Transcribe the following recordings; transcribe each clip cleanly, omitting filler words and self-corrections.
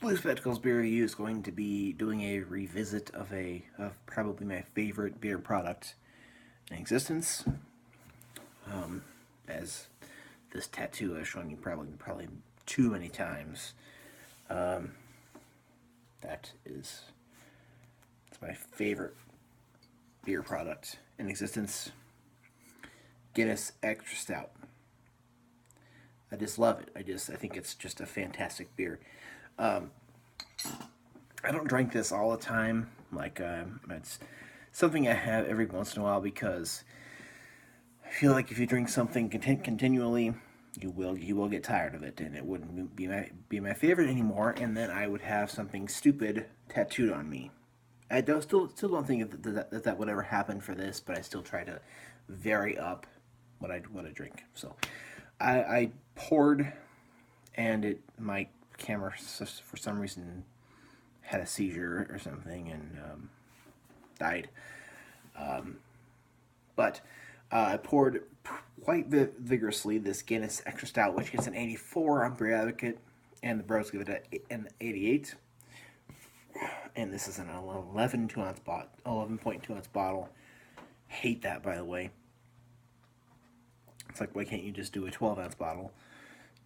Blue Spectacles beer review is going to be doing a revisit of probably my favorite beer product in existence. As this tattoo has shown you probably too many times. Um, that is it's my favorite beer product in existence. Guinness Extra Stout. I just love it. I think it's just a fantastic beer. Um, I don't drink this all the time. It's something I have every once in a while because I feel like if you drink something continually, you will get tired of it, and it wouldn't be my favorite anymore. And then I would have something stupid tattooed on me. I still don't think that would ever happen for this, but I still try to vary up what I drink. So I poured, and my camera for some reason had a seizure or something and died. But I poured quite vigorously this Guinness Extra Stout, which gets an 84 on Beer Advocate, and the Bros give it an 88. And this is an 11.2 ounce bottle. Hate that, by the way. It's like, why can't you just do a 12-ounce bottle?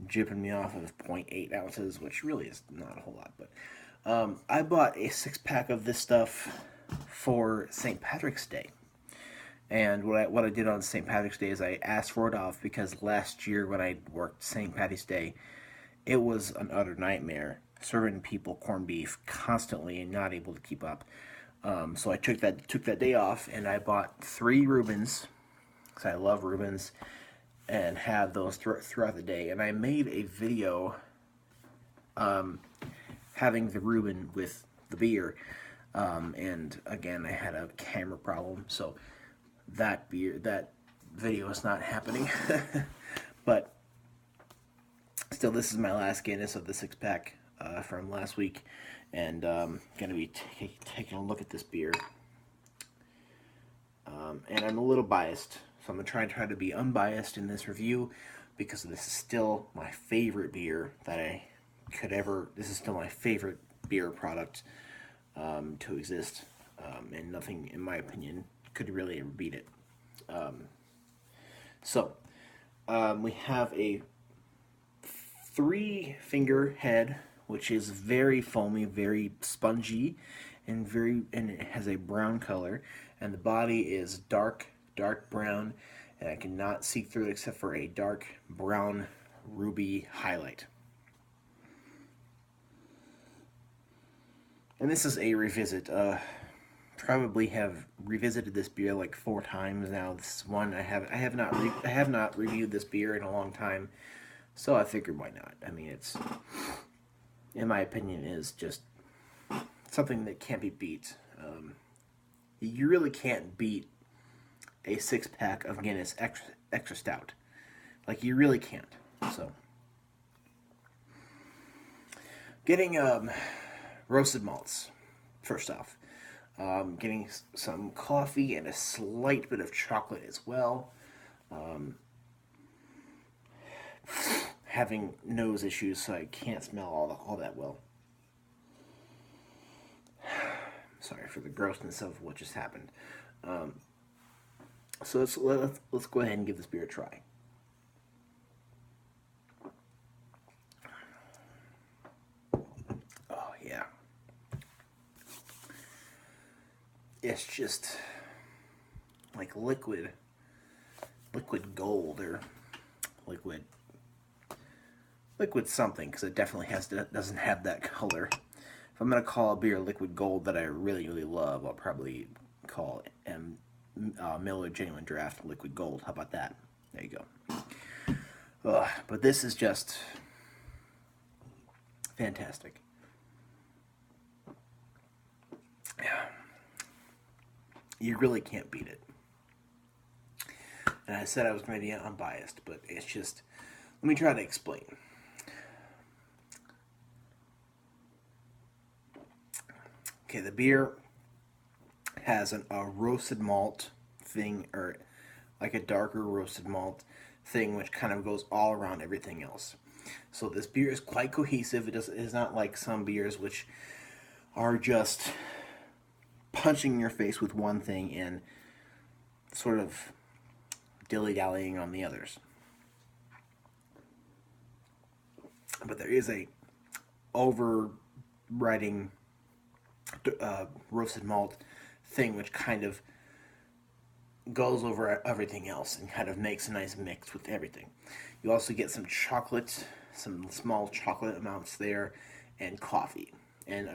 Jipping me off of 0.8 ounces, which really is not a whole lot. But I bought a 6-pack of this stuff for St. Patrick's Day. And what I did on St. Patrick's Day is I asked for it off because last year when I worked St. Patty's Day, it was an utter nightmare serving people corned beef constantly and not able to keep up. So I took that day off and I bought 3 Reubens because I love Reubens and had those throughout the day. And I made a video having the Reuben with the beer. And again, I had a camera problem, so that video is not happening. But still, this is my last Guinness of the 6-pack from last week, and going to be taking a look at this beer. And I'm a little biased, so I'm going to try to be unbiased in this review because this is still my favorite beer that I could ever. This is still my favorite beer product to exist, and nothing, in my opinion, could really ever beat it. We have a 3-finger head, which is very foamy, very spongy, and it has a brown color. And the body is dark brown, and I cannot see through it except for a dark brown ruby highlight. And this is a revisit. Probably have revisited this beer like 4 times now. This is one I have not reviewed this beer in a long time, so I figured why not. I mean, it's, in my opinion, is just something that can't be beat. You really can't beat a 6-pack of Guinness Extra Stout. Like, you really can't. So, getting roasted malts first off. Getting some coffee and a slight bit of chocolate as well. Having nose issues, so I can't smell all that well. Sorry for the grossness of what just happened. So let's go ahead and give this beer a try. Oh yeah. It's just like liquid gold or liquid something, because it definitely doesn't have that color. If I'm gonna call a beer liquid gold that I really love, I'll probably call Miller Genuine Draft Liquid Gold. How about that? There you go. But this is just fantastic. Yeah. You really can't beat it. And I said I was going to be unbiased, but it's just, let me try to explain. Okay, the beer has a roasted malt thing, or like a darker roasted malt thing, which kind of goes all around everything else. So this beer is quite cohesive. It is not like some beers which are just punching in your face with one thing and sort of dilly-dallying on the others. But there is a overriding roasted malt thing which kind of goes over everything else and kind of makes a nice mix with everything. You also get some chocolate, some small chocolate amounts there, and coffee, and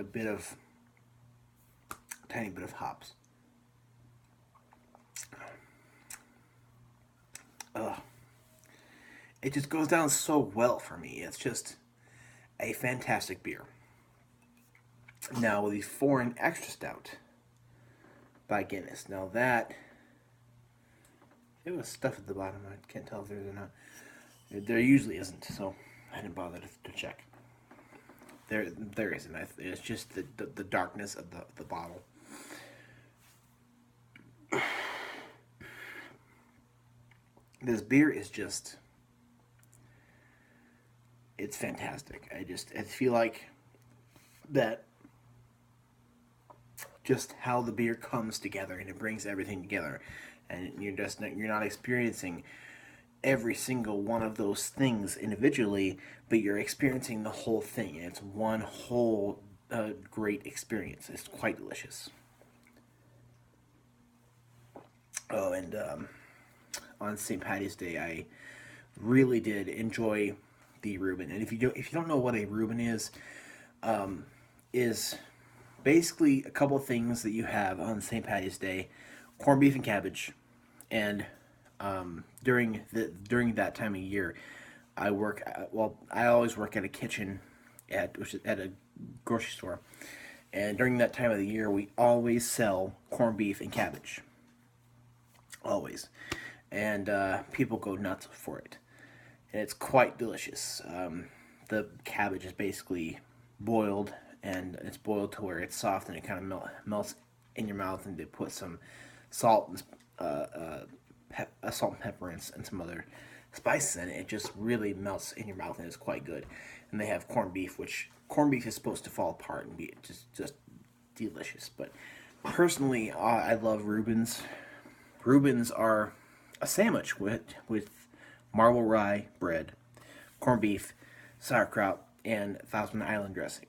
tiny bit of hops. Ugh. It just goes down so well for me. It's just a fantastic beer. Now, the Foreign Extra Stout by Guinness. Now that, it was stuff at the bottom. I can't tell if there's or not. There usually isn't, so I didn't bother to check. There isn't. It's just the darkness of the bottle. This beer is just, it's fantastic. I feel like that just how the beer comes together and it brings everything together, and you're not experiencing every single one of those things individually, but you're experiencing the whole thing, and it's one whole great experience. It's quite delicious. Oh, and on St. Patty's Day, I really did enjoy the Reuben. And if you don't know what a Reuben is basically a couple of things that you have on St. Patty's Day: corned beef and cabbage. And during that time of year, I always work at a kitchen at a grocery store, and during that time of the year, we always sell corned beef and cabbage. Always. And people go nuts for it. And it's quite delicious. The cabbage is basically boiled, and it's boiled to where it's soft and it kind of melts in your mouth, and they put some salt and salt and pepper and some other spices in it. It just really melts in your mouth, and it's quite good. And they have corned beef, which corned beef is supposed to fall apart and be just delicious. But personally, I love Reubens. Reubens are a sandwich with marble rye bread, corned beef, sauerkraut, and Thousand Island dressing.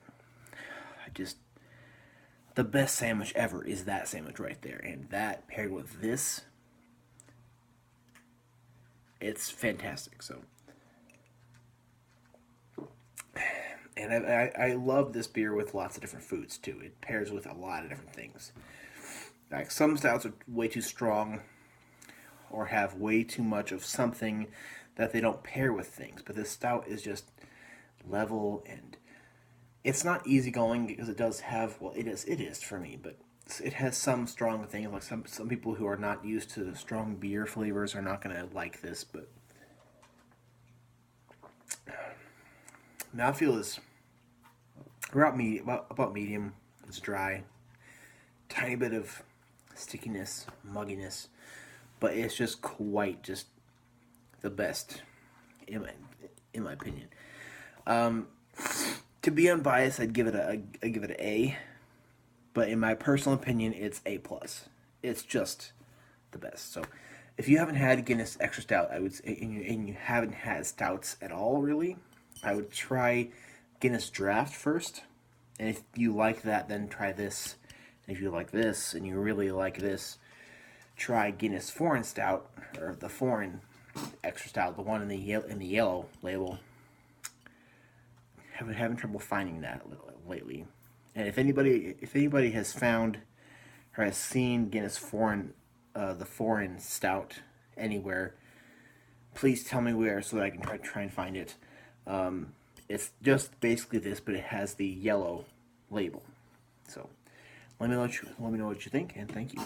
The best sandwich ever is that sandwich right there, and that paired with this, it's fantastic. So, and I love this beer with lots of different foods too. It pairs with a lot of different things. Like some stouts are way too strong or have way too much of something that they don't pair with things. But this stout is just level, and it's not easygoing because it does have, well, it is for me, but it has some strong things. Like some people who are not used to strong beer flavors are not going to like this, but mouthfeel is about medium. It's dry, tiny bit of stickiness, mugginess, but it's just just the best in my opinion. To be unbiased, I'd give it an A, but in my personal opinion, it's A+. It's just the best. So, if you haven't had Guinness Extra Stout, I would say, and you haven't had stouts at all, really, I would try Guinness Draft first. And if you like that, then try this. And if you like this and you really like this, try Guinness Foreign Stout, or the Foreign Extra Stout, the one in the yellow label. Having trouble finding that lately. And if anybody has found or has seen Guinness the Foreign Stout anywhere, please tell me where so that I can try and find it. It's just basically this, but it has the yellow label. So let me know what you think, and thank you.